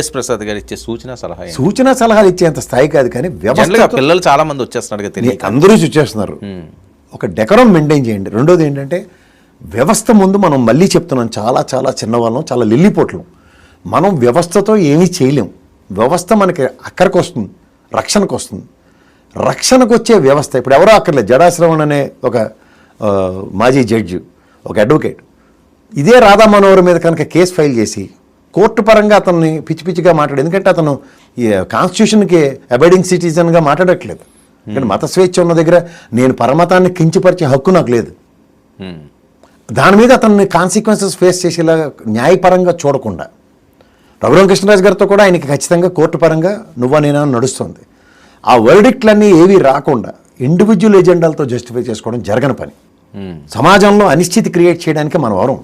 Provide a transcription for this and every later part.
Yes Prasad గారు ఇచ్చే సూచన సలహాలు ఇచ్చేంత స్థాయి కాదు, కానీ వ్యవస్థ పిల్లలు చాలా మంది వచ్చేస్తున్నారు తెలియక అందరూ వచ్చేస్తున్నారు. ఒక డెకరం మెయింటైన్ చేయండి. రెండోది ఏంటంటే వ్యవస్థ ముందు మనం మళ్ళీ చెప్తున్నాం, చాలా చాలా చిన్నవాళ్ళం, చాలా లిల్లిపోట్లం. మనం వ్యవస్థతో ఏమీ చేయలేం. వ్యవస్థ మనకి అక్కడికి వస్తుంది, రక్షణకు వస్తుంది. రక్షణకు వచ్చే వ్యవస్థ ఇప్పుడు ఎవరో అక్కర్లేదు. జడాశ్రవణ్ అనే ఒక మాజీ జడ్జి, ఒక అడ్వకేట్ ఇదే రాధా మనోహర్ మీద కనుక కేసు ఫైల్ చేసి కోర్టు పరంగా అతన్ని పిచ్చి పిచ్చిగా మాట్లాడు. ఎందుకంటే అతను ఈ కాన్స్టిట్యూషన్కి అబైడింగ్ సిటిజన్గా మాట్లాడట్లేదు. ఎందుకంటే మత స్వేచ్ఛ ఉన్న దగ్గర నేను పరమతాన్ని కించపరిచే హక్కు నాకు లేదు. దాని మీద అతన్ని కాన్సిక్వెన్సెస్ ఫేస్ చేసేలా న్యాయపరంగా చూడకుండా రఘురామకృష్ణరాజు గారితో కూడా ఆయనకి ఖచ్చితంగా కోర్టు పరంగా నువ్వా నేనా నడుస్తుంది. ఆ వర్డిక్ట్లన్నీ ఏవి రాకుండా ఇండివిజువల్ ఎజెండాలతో జస్టిఫై చేసుకోవడం జరగని పని. సమాజంలో అనిశ్చితి క్రియేట్ చేయడానికి మనం వరం.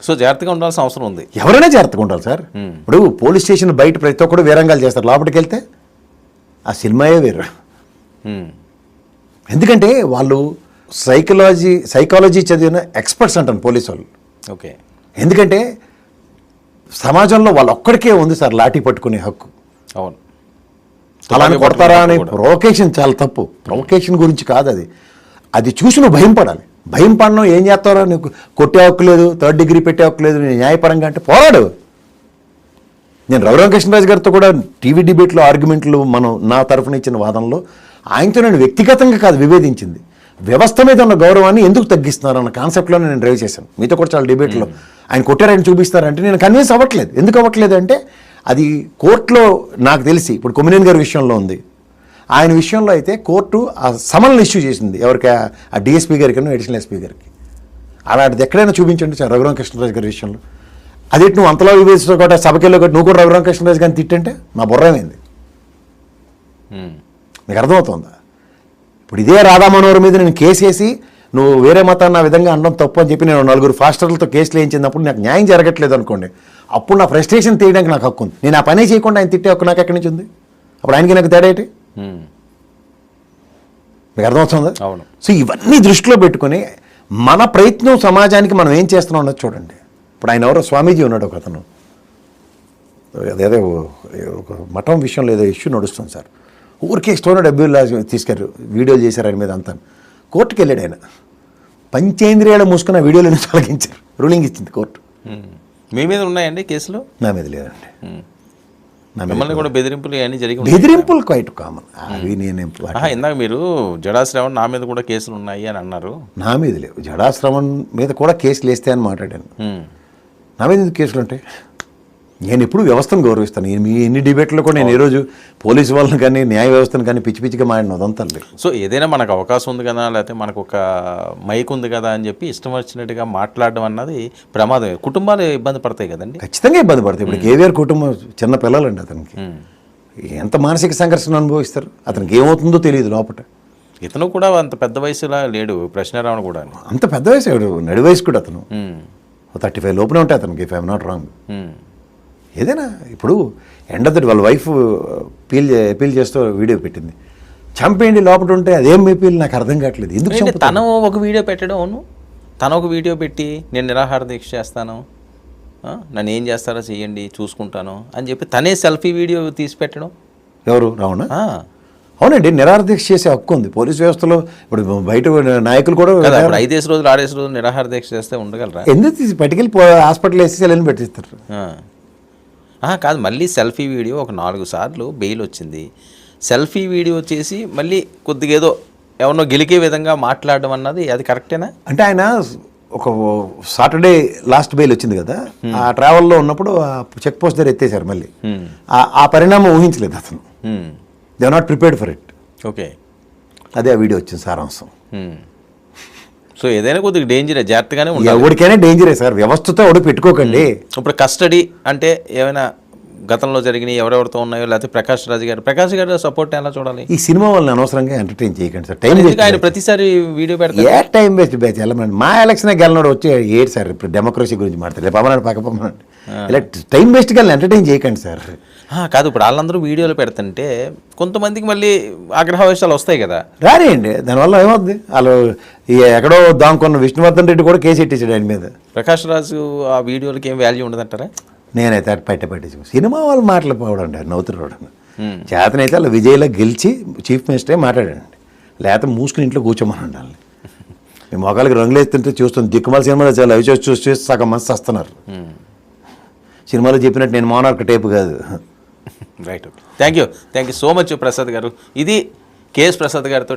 సో జాగ్రత్తగా ఉండాల్సిన అవసరం ఉంది. ఎవరైనా జాగ్రత్తగా ఉండాలి సార్. ఇప్పుడు పోలీస్ స్టేషన్ బయట ప్రతి ఒక్కరు వీరంగాలు చేస్తారు, లోపలికి వెళ్తే ఆ సినిమాయే వేరు. ఎందుకంటే వాళ్ళు సైకాలజీ చదివిన ఎక్స్పర్ట్స్ అంటారు పోలీసు వాళ్ళు. ఓకే. ఎందుకంటే సమాజంలో వాళ్ళు ఒక్కడికే ఉంది సార్ లాఠీ పట్టుకునే హక్కు. అవును. అలానే కొడతారా అనే ప్రొవకేషన్ చాలా తప్పు. ప్రొవకేషన్ గురించి కాదు అది. అది చూసి నువ్వు భయం పడాలి. భయం పడడం ఏం చేస్తారో, నీకు కొట్టే హక్కు లేదు, 3rd డిగ్రీ పెట్టే హక్కు లేదు, నేను న్యాయపరంగా అంటే పోరాడు. నేను రఘురామకృష్ణరాజు గారితో కూడా టీవీ డిబేట్లో ఆర్గ్యుమెంట్లు నా తరఫున ఇచ్చిన వాదనలో ఆయనతో నేను వ్యక్తిగతంగా కాదు విభేదించింది, వ్యవస్థ మీద ఉన్న గౌరవాన్ని ఎందుకు తగ్గిస్తున్నారు అన్న కాన్సెప్ట్లో నేను డ్రైవ్ చేశాను. మీతో కూడా చాలా డిబేట్లో ఆయన కొట్టారని చూపిస్తారంటే నేను కన్విన్స్ అవ్వట్లేదు. ఎందుకు అవ్వట్లేదు అంటే అది కోర్టులో నాకు తెలిసి ఇప్పుడు కొమ్మినేని గారి విషయంలో ఉంది. ఆయన విషయంలో అయితే కోర్టు ఆ సమన్లు ఇష్యూ చేసింది ఎవరికి, ఆ డిఎస్పీ గారికి, అడిషనల్ ఎస్పీ గారికి. అలాంటిది ఎక్కడైనా చూపించండి సార్ రఘురామకృష్ణరాజు గారి విషయంలో. అది నువ్వు అంతలో వివేచిస్తూ కూడా సభకెళ్ళి ఒకటి నువ్వు కూడా రఘురామకృష్ణరాజు గారిని తిట్టంటే నా బుర్రమైంది. మీకు అర్థమవుతుందా? ఇప్పుడు ఇదే రాధా మనోహర్ మీద నేను కేసు వేసి నువ్వు వేరే మతాన్ని ఆ విధంగా అనడం తప్పు అని చెప్పి నేను 4 ఫాస్టర్లతో కేసులు వేయించినప్పుడు నాకు న్యాయం జరగట్లేదు అనుకోండి, అప్పుడు నా ఫ్రస్ట్రేషన్ తీయడానికి నాకు హక్కు ఉంది. నేను ఆ పనే చేయకుండా ఆయన తిట్టే హక్కు నాకు ఎక్కడి నుంచి ఉంది? అప్పుడు ఆయనకి నాకు తేడా ఏంటి? మీకు అర్థమవుతుందా? అవును. సో ఇవన్నీ దృష్టిలో పెట్టుకొని మన ప్రయత్నం సమాజానికి మనం ఏం చేస్తున్నాం అన్నది చూడండి. ఇప్పుడు ఆయన ఎవరో స్వామీజీ ఉన్నాడు ఒక అతను, అదేదో ఒక మఠం విషయంలో ఏదో ఇష్యూ నడుస్తుంది సార్. ఊరికే స్టోన్ డబ్బులు తీసుకెళ్ళారు, వీడియోలు చేశారు ఆయన మీద అంతా. కోర్టుకు వెళ్ళాడు ఆయన, పంచేంద్రియాలు మూసుకున్న వీడియోలను తొలగించారు. రూలింగ్ ఇచ్చింది కోర్టు. మీ మీద ఉన్నాయండి కేసులు? నా మీద లేదండి. మిమ్మల్ని కూడా బెదిరింపులు అన్నీ జరిగి బెదిరింపులు క్వైట్ కామన్. అవి నేను ఇందాక మీరు జడాశ్రవణ్ నా మీద కూడా కేసులు ఉన్నాయి అని అన్నారు. నా మీద లేవు. జడాశ్రవణ్ మీద కూడా కేసులు వేస్తే అని మాట్లాడాను. నా మీద ఎందుకు కేసులు ఉంటాయి? నేను ఎప్పుడు వ్యవస్థను గౌరవిస్తాను. మీ ఎన్ని డిబేట్లో కూడా నేను ఈరోజు పోలీసు వాళ్ళని కానీ న్యాయ వ్యవస్థను కానీ పిచ్చి పిచ్చిగా మాడిన అదంతా లేదు. సో ఏదైనా మనకు అవకాశం ఉంది కదా, లేకపోతే మనకు ఒక మైక్ ఉంది కదా అని చెప్పి ఇష్టం వచ్చినట్టుగా మాట్లాడడం అన్నది ప్రమాదమే. కుటుంబాలు ఇబ్బంది పడతాయి కదండి. ఖచ్చితంగా ఇబ్బంది పడతాయి. ఇప్పుడు కేవీఆర్ కుటుంబం చిన్న పిల్లలండి, అతనికి ఎంత మానసిక సంఘర్షణ అనుభవిస్తారు, అతనికి ఏమవుతుందో తెలియదు లోపల. ఇతను కూడా అంత పెద్ద వయసులా లేడు, ప్రశ్నరావణ కూడా అంత పెద్ద వయసు, నడి వయసు కూడా అతను 35 లోపలే ఉంటాయి అతనికి, ఇఫ్ ఐఎమ్ నాట్ రాంగ్. ఏదైనా ఇప్పుడు ఎండదటి వాళ్ళ వైఫ్ అపీల్ చేస్తూ వీడియో పెట్టింది, చంపేయండి లోపల ఉంటే అదేం అపీల్ నాకు అర్థం కావట్లేదు. ఎందుకు తను ఒక వీడియో పెట్టడం, తను ఒక వీడియో పెట్టి నేను నిరాహార దీక్ష చేస్తాను, నన్ను ఏం చేస్తారో చెయ్యండి చూసుకుంటాను అని చెప్పి తనే సెల్ఫీ వీడియో తీసి పెట్టడం. ఎవరు? రావణ? అవునండి, నిరాహార దీక్ష చేసే హక్కు ఉంది పోలీస్ వ్యవస్థలో. ఇప్పుడు బయట నాయకులు కూడా 5 రోజులు 6 రోజులు నిరాహార దీక్ష చేస్తే ఉండగలరా? ఎందుకు తీసి పట్టుకెళ్ళి హాస్పిటల్ వేసి సెలవుని పెట్టిస్తారు? కాదు, మళ్ళీ సెల్ఫీ వీడియో ఒక 4 సార్లు బెయిల్ వచ్చింది. సెల్ఫీ వీడియో చేసి మళ్ళీ కొద్దిగా ఏదో ఎవరినో గెలికే విధంగా మాట్లాడడం అన్నది అది కరెక్టేనా? అంటే ఆయన ఒక సాటర్డే లాస్ట్ బెయిల్ వచ్చింది కదా, ఆ ట్రావెల్లో ఉన్నప్పుడు చెక్ పోస్ట్ దగ్గర ఎత్తేసారు మళ్ళీ. ఆ పరిణామం ఊహించలేదు అతను. They are not prepared for it. Okay, అదే ఆ వీడియో వచ్చింది సారాంశం. సో ఏదైనా కొద్దిగా డేంజరే, జాగ్రత్తగానే ఉండాలి. ఎవరికైనా డేంజరే సార్, వ్యవస్థతో ఎవరు పెట్టుకోకండి. ఇప్పుడు కస్టడీ అంటే ఏమైనా గతంలో జరిగినాయి ఎవరెవరితో ఉన్నాయో, లేకపోతే ప్రకాష్ గారి సపోర్ట్ ఎలా చూడాలి? ఈ సినిమా వాళ్ళని అనవసరంగా ఎంటర్టైన్ చేయకండి సార్. ఆయన ప్రతిసారి వీడియో పెడతారు. ఏ టైం వేస్ట్ బ్యాచ్ వెళ్ళమండి. మా ఎలక్షన్ గెలనోడు వచ్చి ఏడు సార్ ఇప్పుడు డెమోక్రసీ గురించి మాట్లాడతారు, పవనాడు పక్క పమ్మనండి. ఇలా టైం వేస్ట్గా ఎంటర్టైన్ చేయకండి సార్. కాదు, ఇప్పుడు వాళ్ళందరూ వీడియోలు పెడుతుంటే కొంతమందికి మళ్ళీ ఆగ్రహవేశాలు వస్తాయి కదా. రానియండి, దానివల్ల ఏమవుద్ది? వాళ్ళు ఎక్కడో దాంకున్న విష్ణువర్ధన్ రెడ్డి కూడా కేసు ఎట్టేసాడు ఆయన మీద. ప్రకాష్ రాజు ఆ వీడియోలకి ఏం వాల్యూ ఉండదంటారా? నేనైతే అటు పట్టించు సినిమా వాళ్ళు మాట్లాడిపోవడం నవ్వుతున్నాడు చేతనైతే అలా విజయ్లో గెలిచి చీఫ్ మినిస్టరే మాట్లాడండి, లేకపోతే మూసుకుని ఇంట్లో కూర్చోమని ఉండాలి. మీ మొగాలకి రంగులు వేస్తుంటే చూస్తుంది దిక్కుమాల సినిమాలో చాలా అవి చూసి సగం మంది వస్తున్నారు. సినిమాలో చెప్పినట్టు నేను మోనార్క్ టైపు కాదు. Right, thank you so much Prasad గారు. ఇది కేఎస్ ప్రసాద్ గారితో